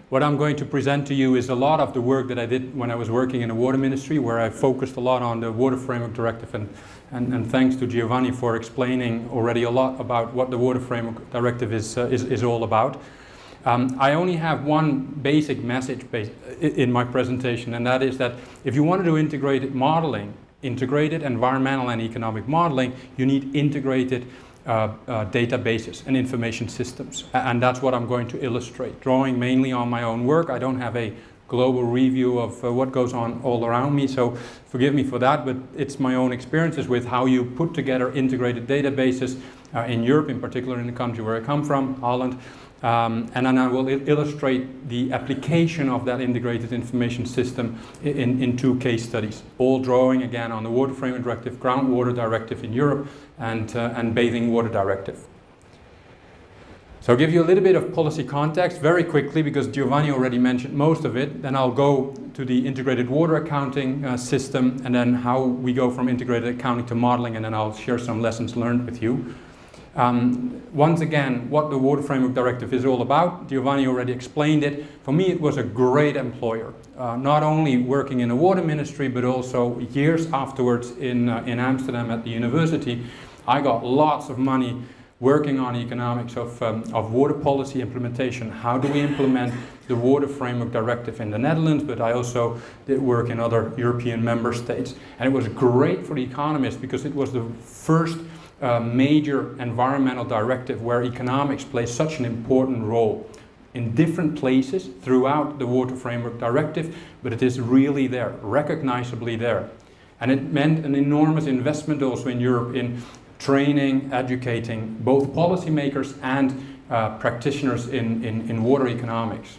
what I'm going to present to you is a lot of the work that I did when I was working in the water ministry, where I focused a lot on the Water Framework Directive, and thanks to Giovanni for explaining already a lot about what the Water Framework Directive is all about. I only have one basic message in my presentation, and that is that if you want to do integrated modeling, integrated environmental and economic modeling, you need integrated databases and information systems. And that's what I'm going to illustrate, drawing mainly on my own work. I don't have a global review of what goes on all around me, so forgive me for that, but it's my own experiences with how you put together integrated databases in Europe, in particular in the country where I come from, Holland. And then I will illustrate the application of that integrated information system in two case studies, all drawing again on the Water Framework Directive, Groundwater Directive in Europe, and Bathing Water Directive. So I'll give you a little bit of policy context very quickly, because Giovanni already mentioned most of it. Then I'll go to the integrated water accounting system, and then how we go from integrated accounting to modeling, and then I'll share some lessons learned with you. Once again, what the Water Framework Directive is all about, Giovanni already explained it. For me, it was a great employer, not only working in the water ministry, but also years afterwards in Amsterdam at the university. I got lots of money working on economics of water policy implementation. How do we implement the Water Framework Directive in the Netherlands, but I also did work in other European member states. And it was great for the economists, because it was the first major environmental directive where economics plays such an important role in different places throughout the Water Framework Directive, but it is really there, recognizably there. And it meant an enormous investment also in Europe in training, educating both policymakers and practitioners in water economics.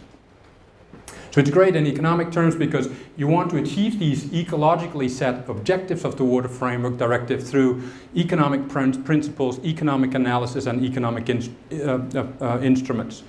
So it's great in economic terms, because you want to achieve these ecologically set objectives of the Water Framework Directive through economic principles, economic analysis, and economic instruments.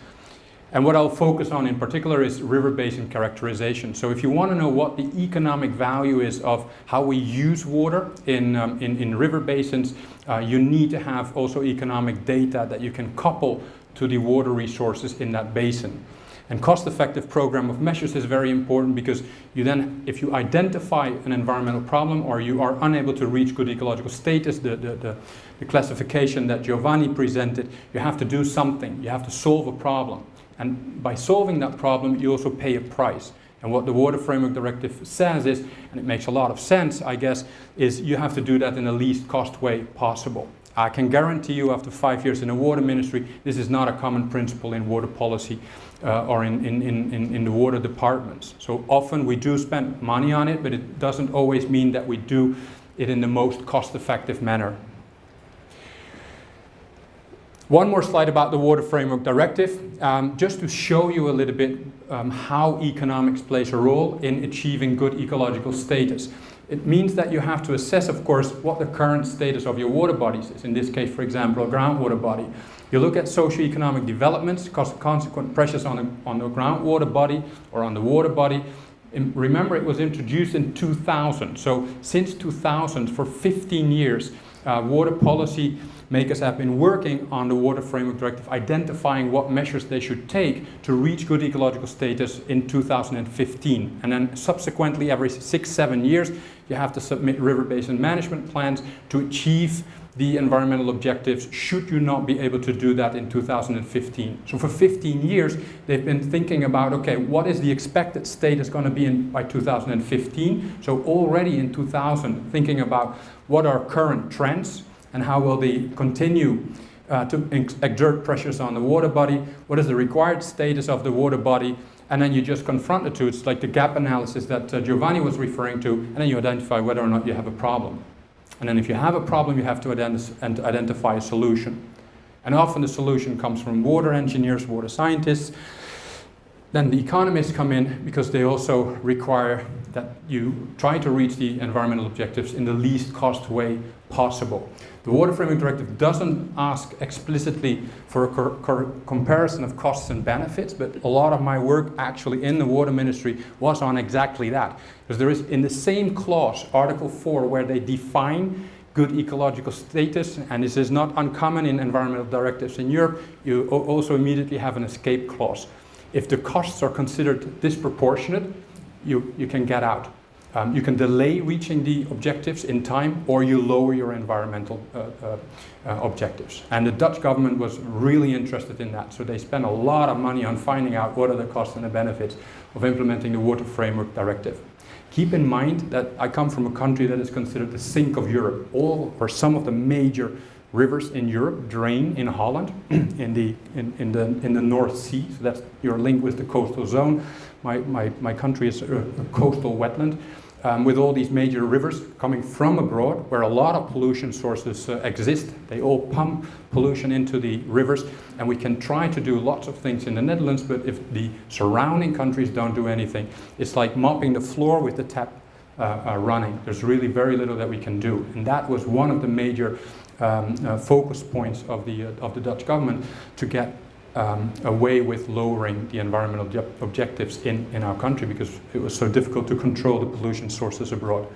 And what I'll focus on in particular is river basin characterization. So if you want to know what the economic value is of how we use water in river basins, you need to have also economic data that you can couple to the water resources in that basin. And cost-effective program of measures is very important, because you then, if you identify an environmental problem or you are unable to reach good ecological status, the classification that Giovanni presented, you have to do something. You have to solve a problem. And by solving that problem, you also pay a price. And what the Water Framework Directive says is, and it makes a lot of sense, I guess, is you have to do that in the least cost way possible. I can guarantee you, after 5 years in the water ministry, this is not a common principle in water policy or in the water departments. So often we do spend money on it, but it doesn't always mean that we do it in the most cost-effective manner. One more slide about the Water Framework Directive, just to show you a little bit how economics plays a role in achieving good ecological status. It means that you have to assess, of course, what the current status of your water bodies is. In this case, for example, a groundwater body. You look at socio-economic developments, consequent pressures on the groundwater body or on the water body. Remember, it was introduced in 2000. So since 2000, for 15 years, water policy makers have been working on the Water Framework Directive, identifying what measures they should take to reach good ecological status in 2015. And then subsequently, every 6-7 years, you have to submit river basin management plans to achieve the environmental objectives, should you not be able to do that in 2015. So for 15 years, they've been thinking about, okay, what is the expected status going to be by 2015? So already in 2000, thinking about what are current trends, and how will they continue to exert pressures on the water body, what is the required status of the water body, and then you just confront the two. It's like the gap analysis that Giovanni was referring to, and then you identify whether or not you have a problem. And then if you have a problem, you have to identify a solution. And often the solution comes from water engineers, water scientists. Then the economists come in, because they also require that you try to reach the environmental objectives in the least cost way possible. The Water Framework Directive doesn't ask explicitly for a comparison of costs and benefits, but a lot of my work actually in the water ministry was on exactly that. Because there is, in the same clause, Article 4, where they define good ecological status, and this is not uncommon in environmental directives in Europe, you also immediately have an escape clause. If the costs are considered disproportionate, you can get out. You can delay reaching the objectives in time, or you lower your environmental objectives. And the Dutch government was really interested in that, so they spent a lot of money on finding out what are the costs and the benefits of implementing the Water Framework Directive. Keep in mind that I come from a country that is considered the sink of Europe. All or some of the major rivers in Europe drain in Holland, in the North Sea. So that's your link with the coastal zone. My country is a coastal wetland with all these major rivers coming from abroad, where a lot of pollution sources exist. They all pump pollution into the rivers, and we can try to do lots of things in the Netherlands, but if the surrounding countries don't do anything, it's like mopping the floor with the tap running. There's really very little that we can do, and that was one of the major focus points of the Dutch government, to get away with lowering the environmental objectives in our country, because it was so difficult to control the pollution sources abroad.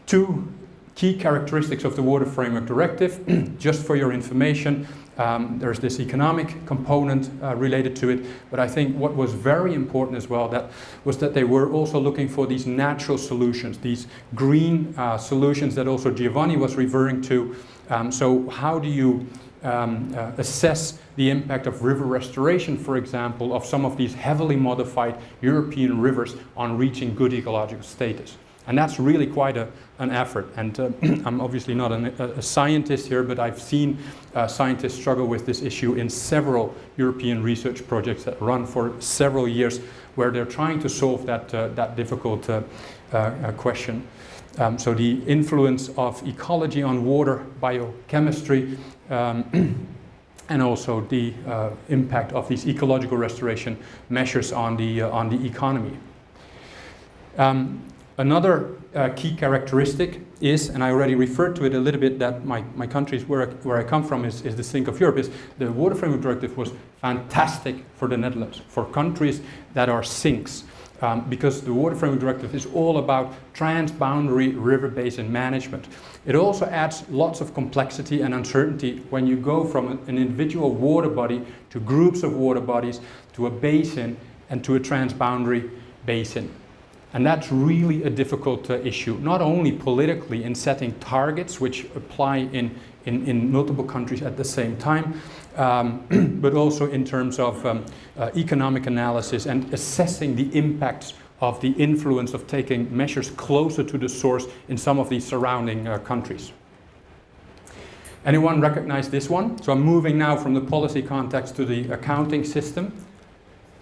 Two key characteristics of the Water Framework Directive, just for your information. There's this economic component related to it, but I think what was very important as well was that they were also looking for these natural solutions, these green solutions that also Giovanni was referring to. So how do you assess the impact of river restoration, for example, of some of these heavily modified European rivers on reaching good ecological status? And that's really quite an effort. And I'm obviously not a scientist here, but I've seen scientists struggle with this issue in several European research projects that run for several years, where they're trying to solve that difficult question. So the influence of ecology on water, biochemistry, and also the impact of these ecological restoration measures on the economy. Another key characteristic is, and I already referred to it a little bit, that my country, where I come from, is the sink of Europe, is the Water Framework Directive was fantastic for the Netherlands, for countries that are sinks. Because the Water Framework Directive is all about transboundary river basin management. It also adds lots of complexity and uncertainty when you go from an individual water body to groups of water bodies, to a basin, and to a transboundary basin. And that's really a difficult issue, not only politically in setting targets which apply in multiple countries at the same time, but also in terms of economic analysis and assessing the impacts of the influence of taking measures closer to the source in some of these surrounding countries. Anyone recognize this one? So I'm moving now from the policy context to the accounting system.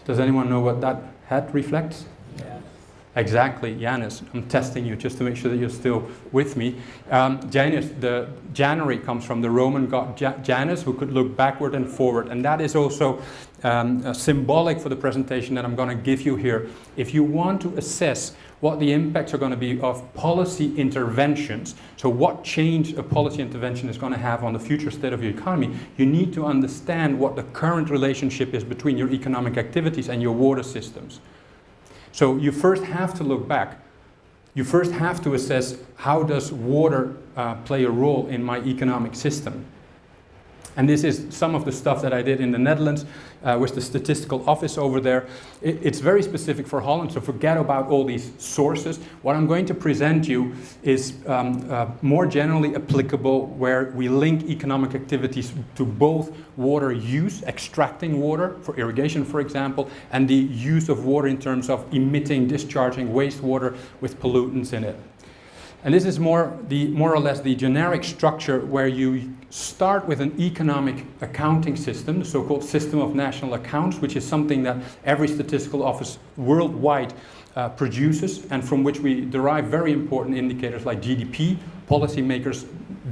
Does anyone know what that hat reflects? Exactly, Janus. I'm testing you just to make sure that you're still with me. Janus, the January comes from the Roman god Janus, who could look backward and forward. And that is also symbolic for the presentation that I'm going to give you here. If you want to assess what the impacts are going to be of policy interventions, so what change a policy intervention is going to have on the future state of your economy, you need to understand what the current relationship is between your economic activities and your water systems. So you first have to look back. You first have to assess, how does water play a role in my economic system? And this is some of the stuff that I did in the Netherlands with the statistical office over there. It's very specific for Holland, so forget about all these sources. What I'm going to present you is more generally applicable, where we link economic activities to both water use, extracting water for irrigation, for example, and the use of water in terms of emitting, discharging wastewater with pollutants in it. And this is more or less the generic structure, where you start with an economic accounting system, the so-called system of national accounts, which is something that every statistical office worldwide produces, and from which we derive very important indicators like GDP. Policymakers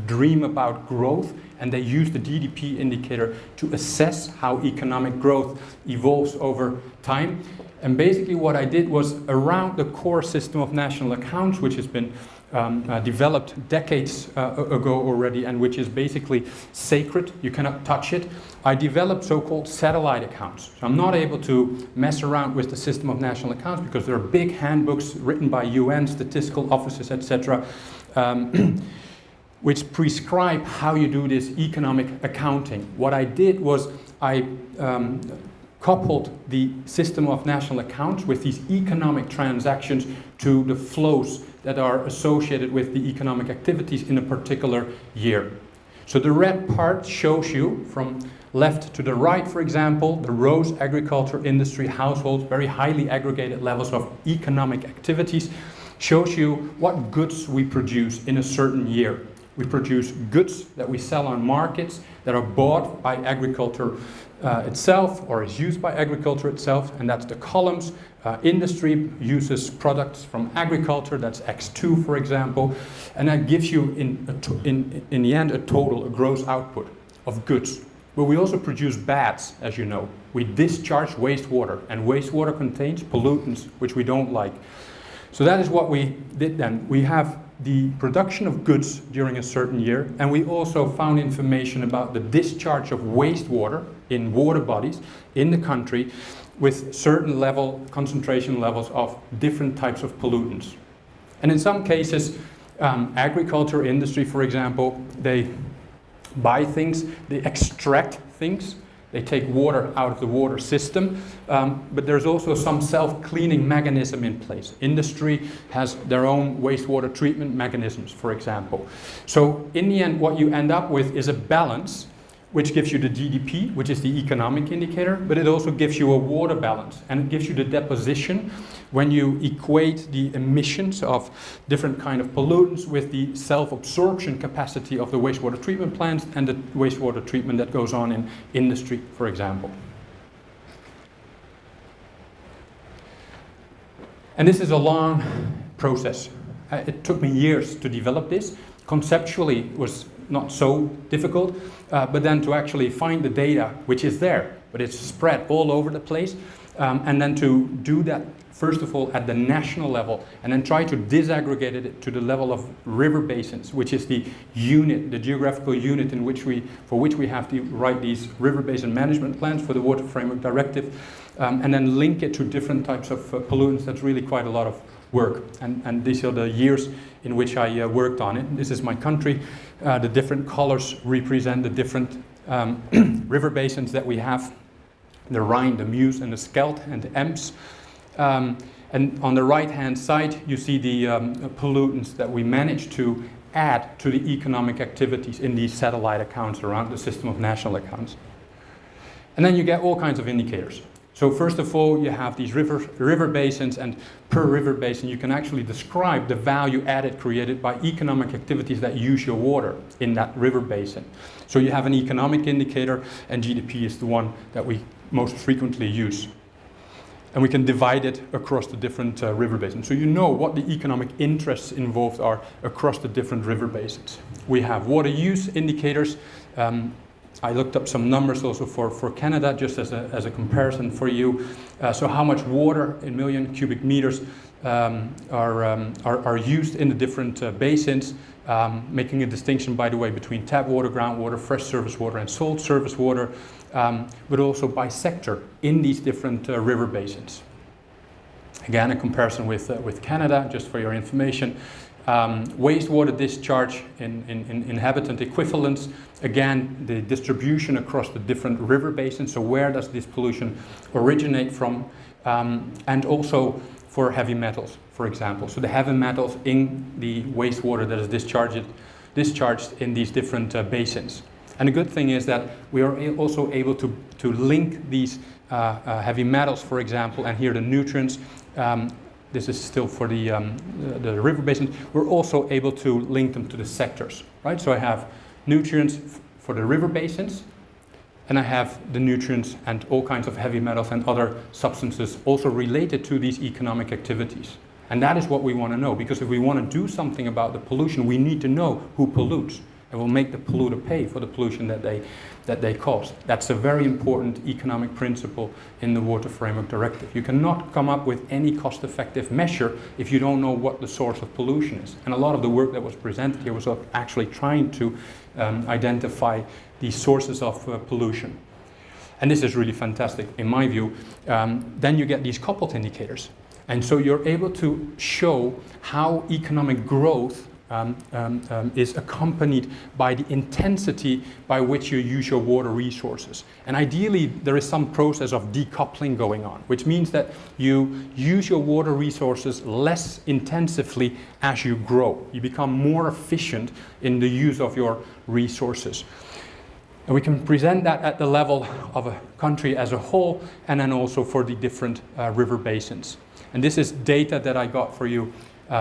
dream about growth, and they use the GDP indicator to assess how economic growth evolves over time. And basically what I did was, around the core system of national accounts, which has been developed decades ago already, and which is basically sacred, you cannot touch it, I developed so-called satellite accounts. So I'm not able to mess around with the system of national accounts, because there are big handbooks written by UN, statistical offices, etc., which prescribe how you do this economic accounting. What I did was I coupled the system of national accounts with these economic transactions to the flows that are associated with the economic activities in a particular year. So the red part shows you from left to the right, for example, the rows, agriculture, industry, households, very highly aggregated levels of economic activities, shows you what goods we produce in a certain year. We produce goods that we sell on markets that are bought by agriculture itself or is used by agriculture itself, and that's the columns. Industry uses products from agriculture, that's X2 for example, and that gives you in the end a total, a gross output of goods. But we also produce bads, as you know. We discharge wastewater, and wastewater contains pollutants which we don't like. So that is what we did then. We have the production of goods during a certain year, and we also found information about the discharge of wastewater in water bodies in the country with certain concentration levels of different types of pollutants. And in some cases, agriculture industry, for example, they buy things, they extract things, they take water out of the water system, but there's also some self-cleaning mechanism in place. Industry has their own wastewater treatment mechanisms, for example. So in the end, what you end up with is a balance which gives you the GDP, which is the economic indicator, but it also gives you a water balance, and it gives you the deposition when you equate the emissions of different kind of pollutants with the self-absorption capacity of the wastewater treatment plants and the wastewater treatment that goes on in industry, for example. And this is a long process. It took me years to develop this. Conceptually, it was not so difficult, but then to actually find the data, which is there, but it's spread all over the place, and then to do that, first of all, at the national level, and then try to disaggregate it to the level of river basins, which is the unit, the geographical unit for which we have to write these river basin management plans for the Water Framework Directive, and then link it to different types of pollutants. That's really quite a lot of work, and these are the years in which I worked on it. This is my country. The different colors represent the different river basins that we have. The Rhine, the Meuse, and the Scheldt, and the Ems. And on the right-hand side, you see the pollutants that we managed to add to the economic activities in these satellite accounts around the system of national accounts. And then you get all kinds of indicators. So first of all, you have these river basins, and per river basin you can actually describe the value added created by economic activities that use your water in that river basin. So you have an economic indicator, and GDP is the one that we most frequently use. And we can divide it across the different river basins. So you know what the economic interests involved are across the different river basins. We have water use indicators. I looked up some numbers also for Canada, just as a comparison for you. So how much water in million cubic meters are used in the different basins, making a distinction, by the way, between tap water, groundwater, fresh surface water, and salt surface water, but also by sector in these different river basins. Again, a comparison with Canada, just for your information. Wastewater discharge in inhabitant equivalents. Again, the distribution across the different river basins. So where does this pollution originate from? And also for heavy metals, for example. So the heavy metals in the wastewater that is discharged in these different basins. And the good thing is that we are also able to link these heavy metals, for example, and here the nutrients. This is still for the river basins. We're also able to link them to the sectors, right? So I have nutrients for the river basins, and I have the nutrients and all kinds of heavy metals and other substances also related to these economic activities. And that is what we want to know, because if we want to do something about the pollution, we need to know who pollutes, and we'll make the polluter pay for the pollution that they cause. That's a very important economic principle in the Water Framework Directive. You cannot come up with any cost-effective measure if you don't know what the source of pollution is. And a lot of the work that was presented here was actually trying to identify the sources of pollution. And this is really fantastic in my view. Then you get these coupled indicators. And so you're able to show how economic growth is accompanied by the intensity by which you use your water resources. And ideally, there is some process of decoupling going on, which means that you use your water resources less intensively as you grow. You become more efficient in the use of your resources. And we can present that at the level of a country as a whole, and then also for the different river basins. And this is data that I got for you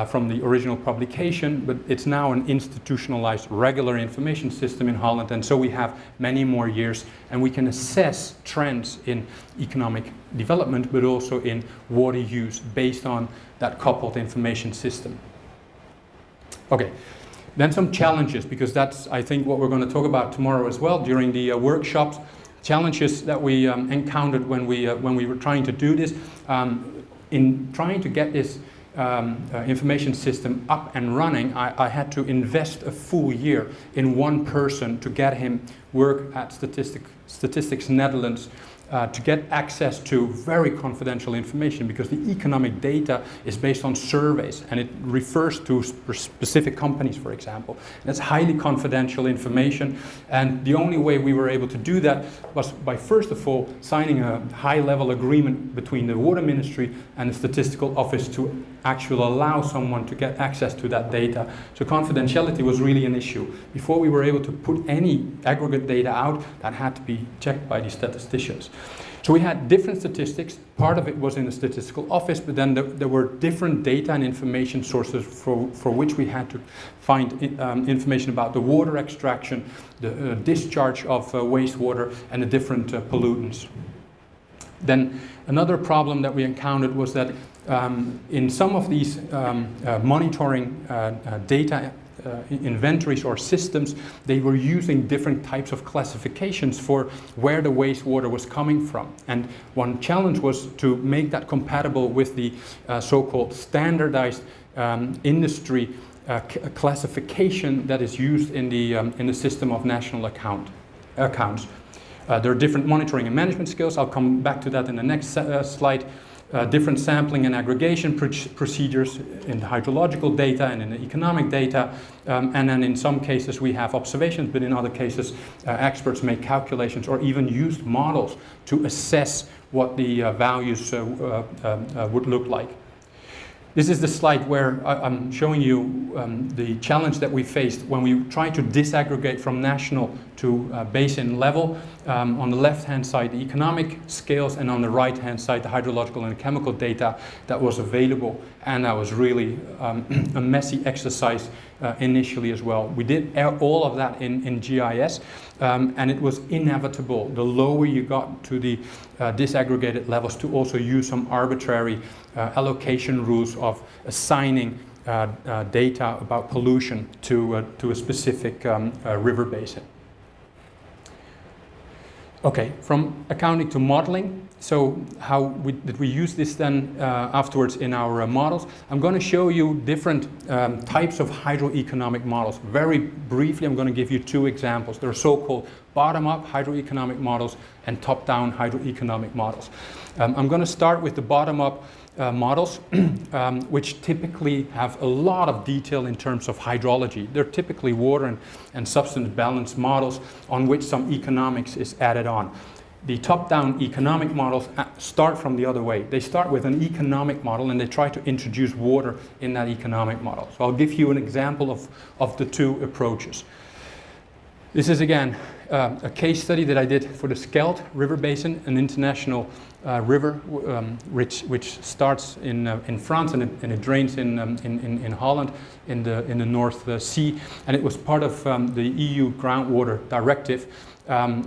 from the original publication, but it's now an institutionalized regular information system in Holland, and so we have many more years, and we can assess trends in economic development, but also in water use based on that coupled information system. Okay. Then some challenges, because that's, I think, what we're going to talk about tomorrow as well during the workshops. Challenges that we encountered when we were trying to do this. In trying to get this information system up and running, I had to invest a full year in one person to get him work at Statistics Netherlands to get access to very confidential information, because the economic data is based on surveys and it refers to specific companies, for example. And it's highly confidential information, and the only way we were able to do that was by, first of all, signing a high-level agreement between the Water Ministry and the Statistical Office to actually allow someone to get access to that data. So confidentiality was really an issue. Before we were able to put any aggregate data out, that had to be checked by the statisticians. So we had different statistics. Part of it was in the statistical office, but then there were different data and information sources for which we had to find information about the water extraction, the discharge of wastewater, and the different pollutants. Then another problem that we encountered was that in some of these monitoring data inventories or systems, they were using different types of classifications for where the wastewater was coming from. And one challenge was to make that compatible with the so-called standardized industry classification that is used in the system of national accounts. There are different monitoring and management skills. I'll come back to that in the next slide. Different sampling and aggregation procedures in the hydrological data and in the economic data. And then in some cases we have observations, but in other cases experts make calculations or even used models to assess what the values would look like. This is the slide where I'm showing you the challenge that we faced when we tried to disaggregate from national to basin level. On the left-hand side, the economic scales, and on the right-hand side, the hydrological and chemical data that was available. And that was really a messy exercise initially as well. We did all of that in GIS, and it was inevitable, the lower you got to the disaggregated levels, to also use some arbitrary allocation rules of assigning data about pollution to a specific river basin. Okay, from accounting to modeling. So how did we use this then afterwards in our models? I'm going to show you different types of hydroeconomic models. Very briefly, I'm going to give you two examples. There are so-called bottom-up hydroeconomic models and top-down hydroeconomic models. I'm going to start with the bottom-up models, which typically have a lot of detail in terms of hydrology. They're typically water and substance balance models on which some economics is added on. The top-down economic models start from the other way. They start with an economic model and they try to introduce water in that economic model. So I'll give you an example of the two approaches. This is again a case study that I did for the Scheldt River Basin, an international river which starts in France and it drains in Holland in the North Sea, and it was part of the EU Groundwater Directive,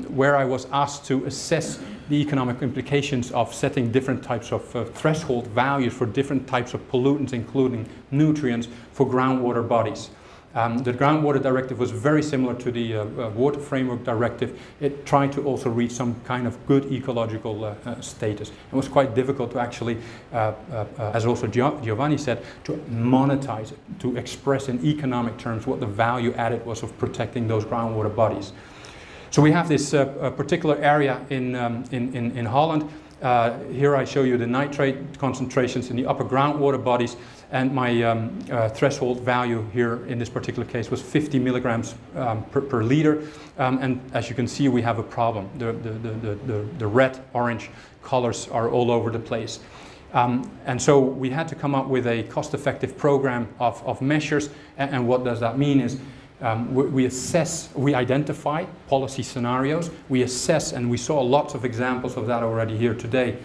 where I was asked to assess the economic implications of setting different types of threshold values for different types of pollutants, including nutrients, for groundwater bodies. The Groundwater Directive was very similar to the Water Framework Directive. It tried to also reach some kind of good ecological status. It was quite difficult to actually, as also Giovanni said, to monetize it, to express in economic terms what the value added was of protecting those groundwater bodies. So we have this particular area in Holland. Here I show you the nitrate concentrations in the upper groundwater bodies, and my threshold value here in this particular case was 50 milligrams per liter. And as you can see, we have a problem. The red, orange colors are all over the place. And so we had to come up with a cost-effective program of measures. And what does that mean is we identify policy scenarios, we assess, and we saw lots of examples of that already here today,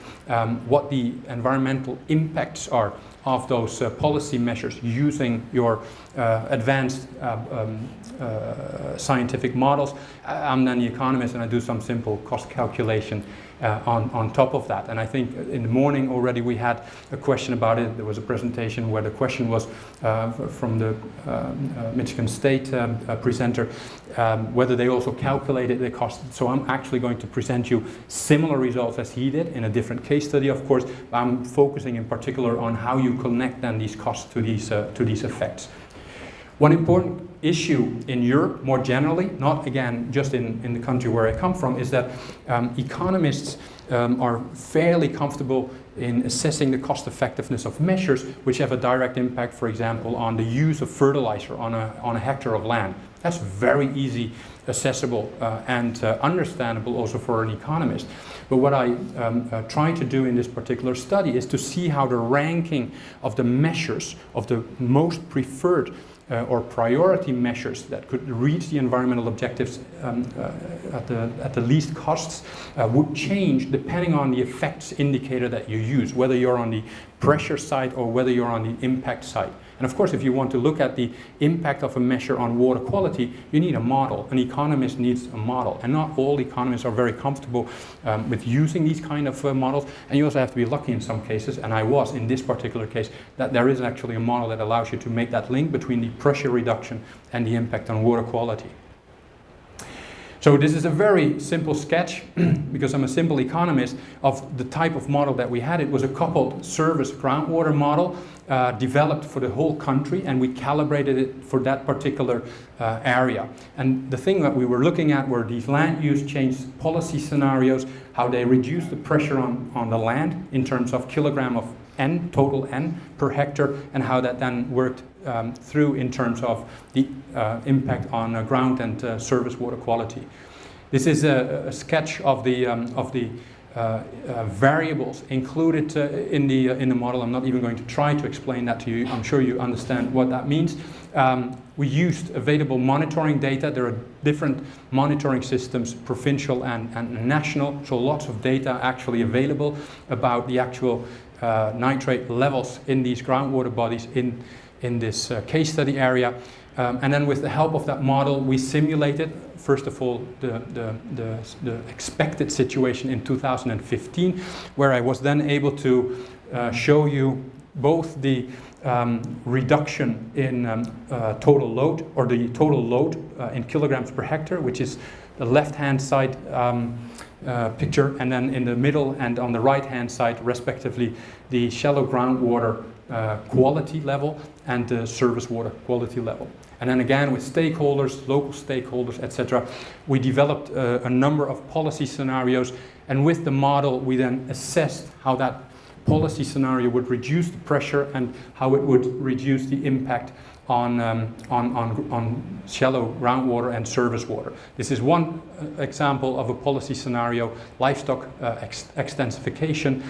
what the environmental impacts are of those policy measures using your advanced scientific models. I'm then the economist, and I do some simple cost calculation on top of that. And I think in the morning already we had a question about it. There was a presentation where the question was from the Michigan State presenter, whether they also calculated the cost. So I'm actually going to present you similar results as he did in a different case study, of course. I'm focusing in particular on how you connect then these costs to these effects. One important issue in Europe more generally, not again just in the country where I come from, is that economists are fairly comfortable in assessing the cost effectiveness of measures which have a direct impact, for example, on the use of fertilizer on a hectare of land. That's very easy, accessible and understandable also for an economist. But what I try to do in this particular study is to see how the ranking of the measures of the most preferred or priority measures that could reach the environmental objectives at the least costs would change depending on the effects indicator that you use, whether you're on the pressure side or whether you're on the impact side. And of course, if you want to look at the impact of a measure on water quality, you need a model. An economist needs a model, and not all economists are very comfortable with using these kind of models. And you also have to be lucky in some cases, and I was in this particular case, that there is actually a model that allows you to make that link between the pressure reduction and the impact on water quality. So this is a very simple sketch, because I'm a simple economist, of the type of model that we had. It was a coupled service groundwater model developed for the whole country, and we calibrated it for that particular area. And the thing that we were looking at were these land use change policy scenarios, how they reduce the pressure on the land in terms of kilogram of N, total N per hectare, and how that then worked through in terms of the impact on ground and surface water quality. This is a sketch of the variables included in the model. I'm not even going to try to explain that to you. I'm sure you understand what that means. We used available monitoring data. There are different monitoring systems, provincial and national, so lots of data actually available about the actual nitrate levels in these groundwater bodies in this case study area. And then with the help of that model, we simulated, first of all, the expected situation in 2015, where I was then able to show you both the reduction in total load, or the total load in kilograms per hectare, which is the left-hand side picture, and then in the middle and on the right-hand side, respectively, the shallow groundwater quality level and the surface water quality level. And then again, with stakeholders, local stakeholders, etc., we developed a number of policy scenarios, and with the model we then assessed how that policy scenario would reduce the pressure and how it would reduce the impact on shallow groundwater and surface water. This is one example of a policy scenario, livestock extensification.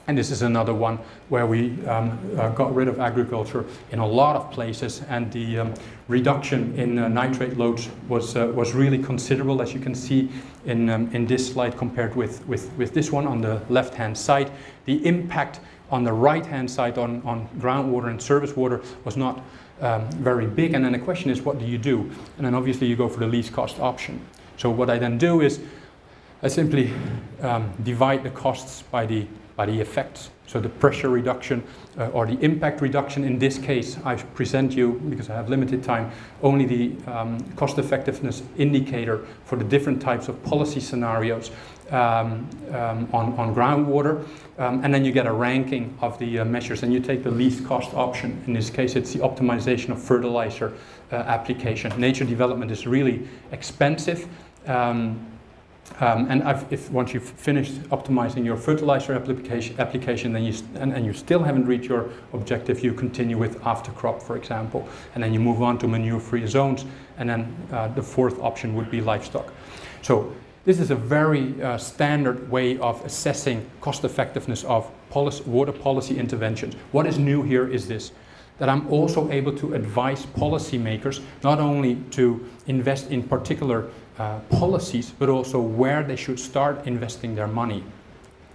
And this is another one where we got rid of agriculture in a lot of places, and the reduction in nitrate loads was really considerable, as you can see in this slide compared with this one on the left-hand side. The impact on the right-hand side on groundwater and surface water was not very big, and then the question is, what do you do? And then obviously you go for the least cost option. So what I then do is I simply divide the costs by the effects. So the pressure reduction or the impact reduction, in this case I present you, because I have limited time, only the cost effectiveness indicator for the different types of policy scenarios on groundwater, and then you get a ranking of the measures, and you take the least cost option. In this case it's the optimization of fertilizer application. Nature development is really expensive. Once you've finished optimizing your fertilizer application, then you still haven't reached your objective, you continue with after crop, for example, and then you move on to manure-free zones, and then the fourth option would be livestock. So this is a very standard way of assessing cost effectiveness of water policy interventions. What is new here is this, that I'm also able to advise policymakers not only to invest in particular policies, but also where they should start investing their money.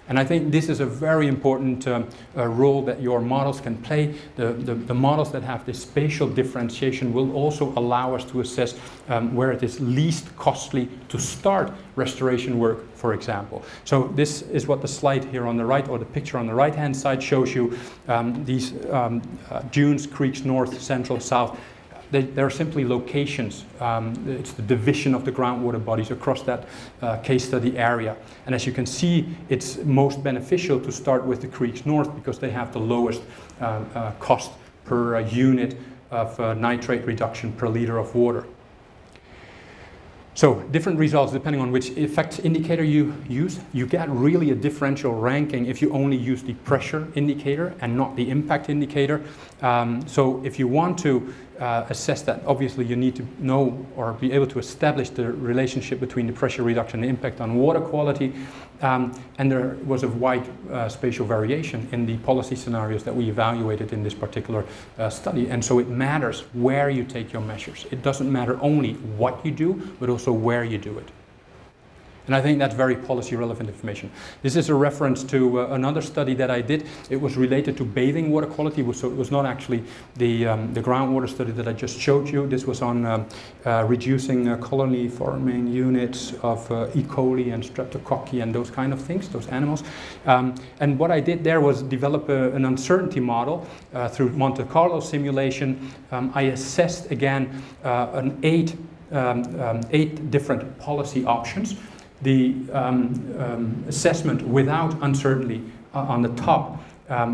And I think this is a very important role that your models can play. The models that have this spatial differentiation will also allow us to assess where it is least costly to start restoration work, for example. So this is what the slide here on the right, or the picture on the right hand side, shows you. These dunes, creeks, north, central, south. They're simply locations. It's the division of the groundwater bodies across that case study area. And as you can see, it's most beneficial to start with the creeks north because they have the lowest cost per unit of nitrate reduction per liter of water. So different results depending on which effects indicator you use. You get really a differential ranking if you only use the pressure indicator and not the impact indicator. So if you want to assess that, obviously you need to know or be able to establish the relationship between the pressure reduction and the impact on water quality. And there was a wide spatial variation in the policy scenarios that we evaluated in this particular study. And so it matters where you take your measures. It doesn't matter only what you do, but also where you do it. And I think that's very policy relevant information. This is a reference to another study that I did. It was related to bathing water quality, so it was not actually the groundwater study that I just showed you. This was on reducing colony forming units of E. coli and streptococci and those kind of things, those animals. And what I did there was develop an uncertainty model through Monte Carlo simulation. I assessed again eight different policy options. The assessment without uncertainty on the top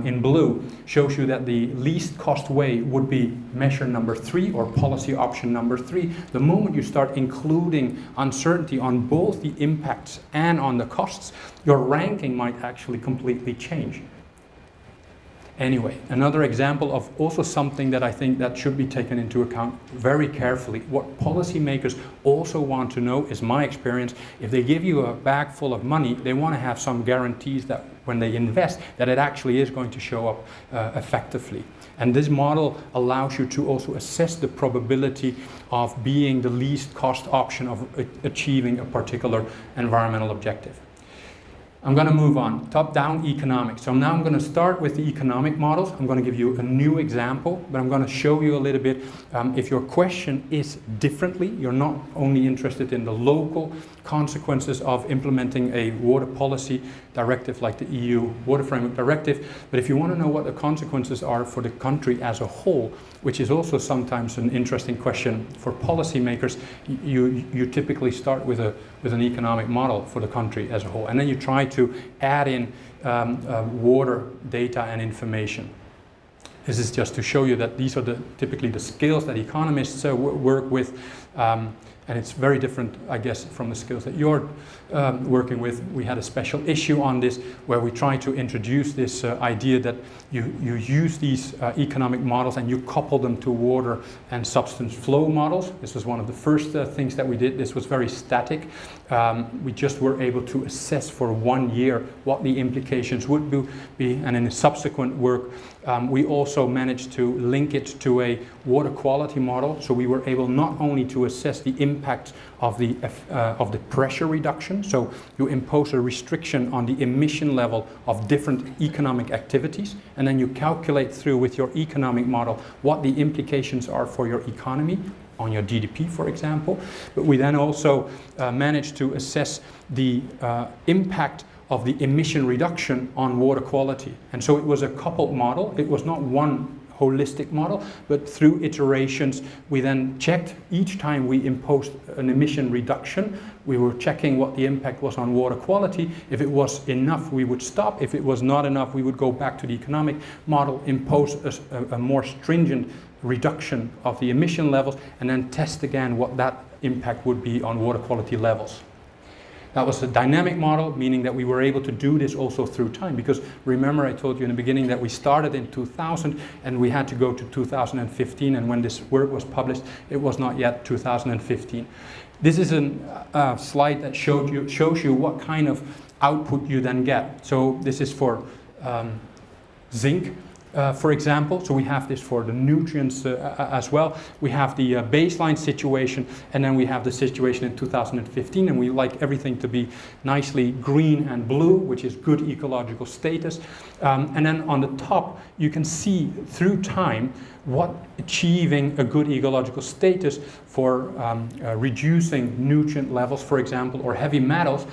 in blue shows you that the least cost way would be measure number 3 or policy option number 3. The moment you start including uncertainty on both the impacts and on the costs, your ranking might actually completely change. Anyway, another example of also something that I think that should be taken into account very carefully. What policymakers also want to know, is my experience, if they give you a bag full of money, they want to have some guarantees that when they invest, that it actually is going to show up effectively. And this model allows you to also assess the probability of being the least cost option of achieving a particular environmental objective. I'm going to move on, top-down economics. So now I'm going to start with the economic models. I'm going to give you a new example, but I'm going to show you a little bit if your question is differently, you're not only interested in the local consequences of implementing a water policy directive like the EU Water Framework Directive, but if you want to know what the consequences are for the country as a whole, which is also sometimes an interesting question for policymakers, you typically start with an economic model for the country as a whole, and then you try to add in water data and information. This is just to show you that these are typically the skills that economists work with, and it's very different, I guess, from the skills that you're working with. We had a special issue on this where we tried to introduce this idea that you use these economic models and you couple them to water and substance flow models. This was one of the first things that we did. This was very static. We just were able to assess for 1 year what the implications would be, and in the subsequent work we also managed to link it to a water quality model, so we were able not only to assess the impact of the pressure reduction, so you impose a restriction on the emission level of different economic activities, and then you calculate through with your economic model what the implications are for your economy, on your GDP, for example. But we then also managed to assess the impact of the emission reduction on water quality. And so it was a coupled model. It was not one holistic model, but through iterations we then checked each time we imposed an emission reduction. We were checking what the impact was on water quality. If it was enough, we would stop. If it was not enough, we would go back to the economic model, impose a more stringent reduction of the emission levels, and then test again what that impact would be on water quality levels. That was a dynamic model, meaning that we were able to do this also through time. Because remember, I told you in the beginning that we started in 2000 and we had to go to 2015. And when this work was published, it was not yet 2015. This is a slide that shows you what kind of output you then get. So this is for zinc. For example, so we have this for the nutrients as well. We have the baseline situation, and then we have the situation in 2015, and we like everything to be nicely green and blue, which is good ecological status. And then on the top, you can see through time what achieving a good ecological status for reducing nutrient levels, for example, or heavy metals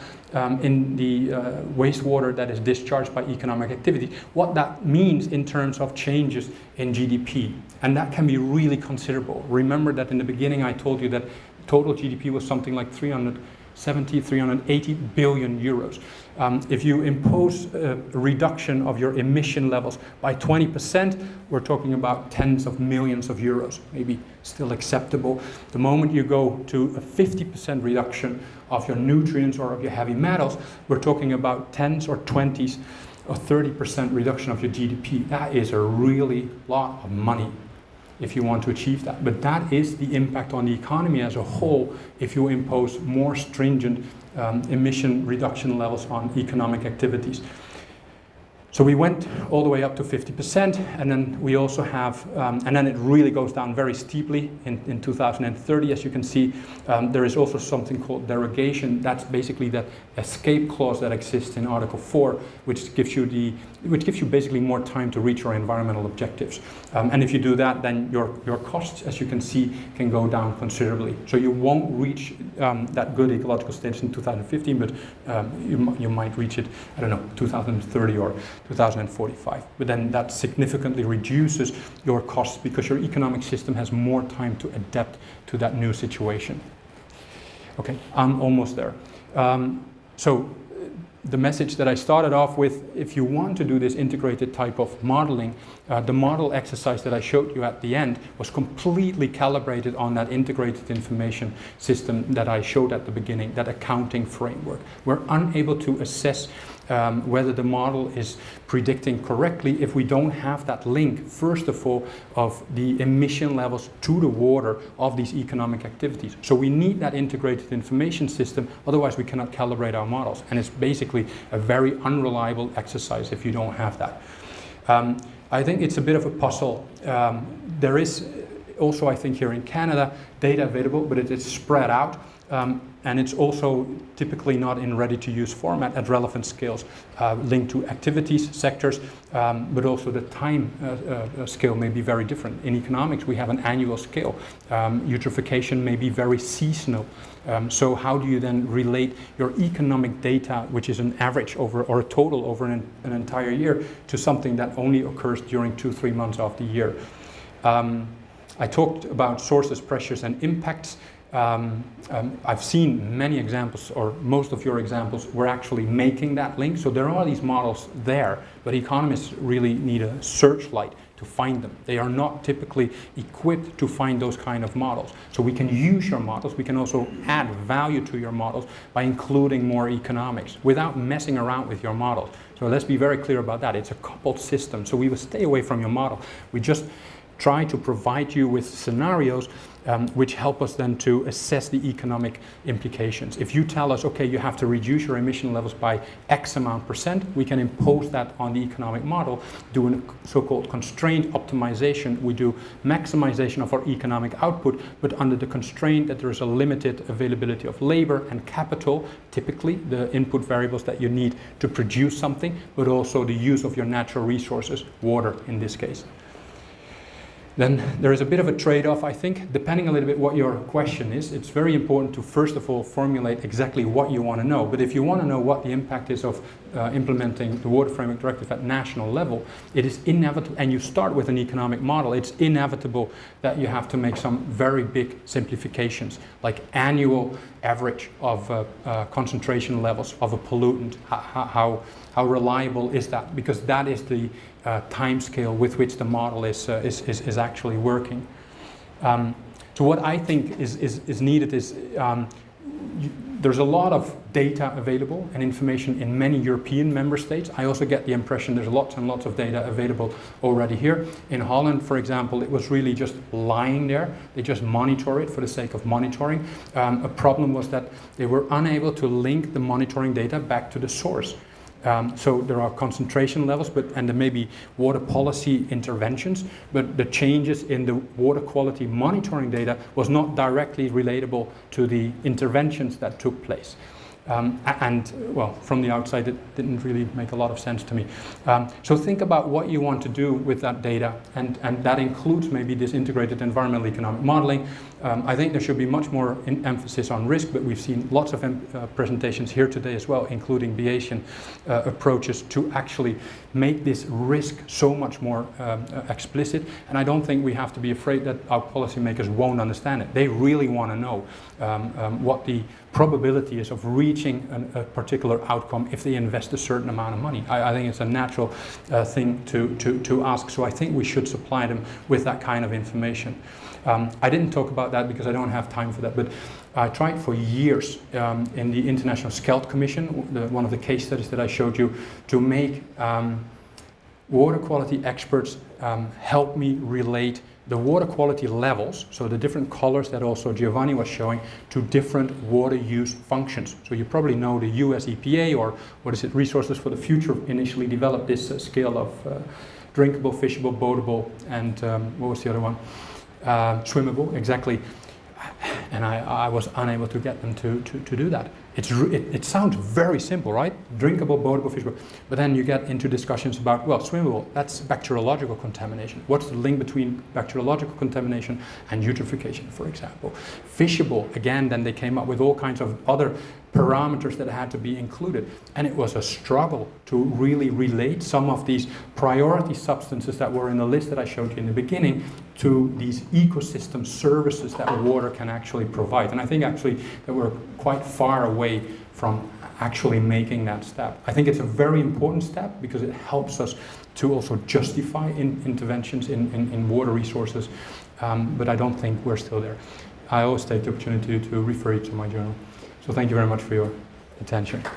in the wastewater that is discharged by economic activity, what that means in terms of changes in GDP. And that can be really considerable. Remember that in the beginning I told you that total GDP was something like 380 billion euros. If you impose a reduction of your emission levels by 20%, we're talking about tens of millions of euros, maybe still acceptable. The moment you go to a 50% reduction of your nutrients or of your heavy metals, we're talking about tens or 20s or 30% reduction of your GDP. That is a really lot of money if you want to achieve that. But that is the impact on the economy as a whole if you impose more stringent emission reduction levels on economic activities. So we went all the way up to 50%, and then we also have, and then it really goes down very steeply in 2030. As you can see, there is also something called derogation. That's basically that escape clause that exists in Article 4, which gives you basically more time to reach your environmental objectives. And if you do that, then your costs, as you can see, can go down considerably. So you won't reach that good ecological status in 2015, but you might reach it, I don't know, 2030 or 2045. But then that significantly reduces your costs because your economic system has more time to adapt to that new situation. Okay, I'm almost there. So the message that I started off with, if you want to do this integrated type of modeling, the model exercise that I showed you at the end was completely calibrated on that integrated information system that I showed at the beginning, that accounting framework. We're unable to assess whether the model is predicting correctly if we don't have that link, first of all, of the emission levels to the water of these economic activities. So we need that integrated information system, otherwise we cannot calibrate our models. And it's basically a very unreliable exercise if you don't have that. I think it's a bit of a puzzle. There is also, I think here in Canada, data available, but it is spread out. And it's also typically not in ready-to-use format at relevant scales, linked to activities, sectors, but also the time scale may be very different. In economics, we have an annual scale. Eutrophication may be very seasonal. So how do you then relate your economic data, which is an average over or a total over an entire year, to something that only occurs during 2-3 months of the year? I talked about sources, pressures, and impacts. I've seen many examples, or most of your examples, were actually making that link. So there are these models there, but economists really need a searchlight to find them. They are not typically equipped to find those kind of models. So we can use your models. We can also add value to your models by including more economics without messing around with your models. So let's be very clear about that. It's a coupled system. So we will stay away from your model. We just try to provide you with scenarios which help us then to assess the economic implications. If you tell us, okay, you have to reduce your emission levels by X amount %, we can impose that on the economic model, do a so-called constraint optimization. We do maximization of our economic output, but under the constraint that there is a limited availability of labor and capital, typically the input variables that you need to produce something, but also the use of your natural resources, water in this case. Then there is a bit of a trade-off, I think, depending a little bit what your question is. It's very important to first of all formulate exactly what you want to know. But if you want to know what the impact is of implementing the Water Framework Directive at national level, it is inevitable, and you start with an economic model, it's inevitable that you have to make some very big simplifications, like annual average of concentration levels of a pollutant. How reliable is that? Because that is the time scale with which the model is actually working. So what I think is needed is There's a lot of data available and information in many European member states. I also get the impression there's lots and lots of data available already here. In Holland, for example, it was really just lying there. They just monitor it for the sake of monitoring. A problem was that they were unable to link the monitoring data back to the source. So there are concentration levels, and there may be water policy interventions, but the changes in the water quality monitoring data was not directly relatable to the interventions that took place. Well, from the outside, it didn't really make a lot of sense to me. So think about what you want to do with that data, and that includes maybe this integrated environmental economic modeling. I think there should be much more emphasis on risk, but we've seen lots of presentations here today as well, including Bayesian approaches to actually make this risk so much more explicit. And I don't think we have to be afraid that our policymakers won't understand it. They really want to know what the probability is of reaching a particular outcome if they invest a certain amount of money. I think it's a natural thing to ask, so I think we should supply them with that kind of information. I didn't talk about that because I don't have time for that, but I tried for years in the International Skelt Commission, one of the case studies that I showed you, to make water quality experts help me relate the water quality levels, so the different colors that also Giovanni was showing, to different water use functions. So you probably know the US EPA, or what is it, Resources for the Future, initially developed this scale of drinkable, fishable, boatable, and what was the other one? Swimmable, exactly. And I was unable to get them to do that. It sounds very simple, right? Drinkable, boatable, fishable. But then you get into discussions about, well, swimmable, that's bacteriological contamination. What's the link between bacteriological contamination and eutrophication, for example? Fishable, again, then they came up with all kinds of other parameters that had to be included. And it was a struggle to really relate some of these priority substances that were in the list that I showed you in the beginning to these ecosystem services that water can actually provide. And I think actually that we're quite far away from actually making that step. I think it's a very important step because it helps us to also justify interventions in water resources, but I don't think we're still there. I always take the opportunity to refer you to my journal. So thank you very much for your attention. I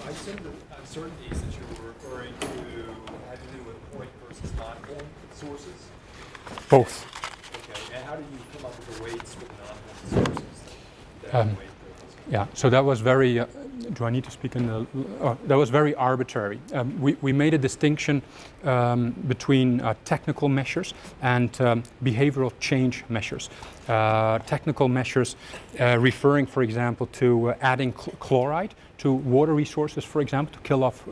assume the uncertainties that you were referring to had to do with point versus non-point sources? Both. Okay, and how do you come up with the weights for the non-point sources? Yeah, so that was very, do I need to speak in the, that was very arbitrary. We made a distinction between technical measures and behavioral change measures. Technical measures referring, for example, to adding chloride to water resources, for example, to kill off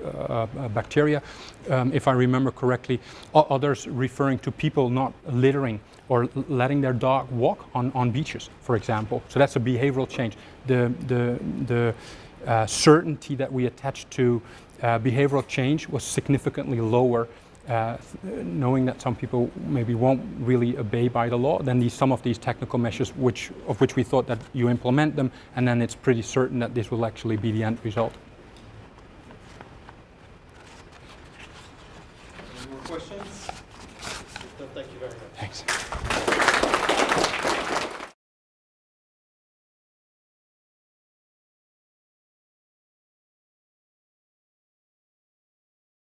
bacteria, if I remember correctly. Others referring to people not littering or letting their dog walk on beaches, for example. So that's a behavioral change. The certainty that we attach to behavioral change was significantly lower, knowing that some people maybe won't really obey by the law, than some of these technical measures of which we thought that you implement them and then it's pretty certain that this will actually be the end result.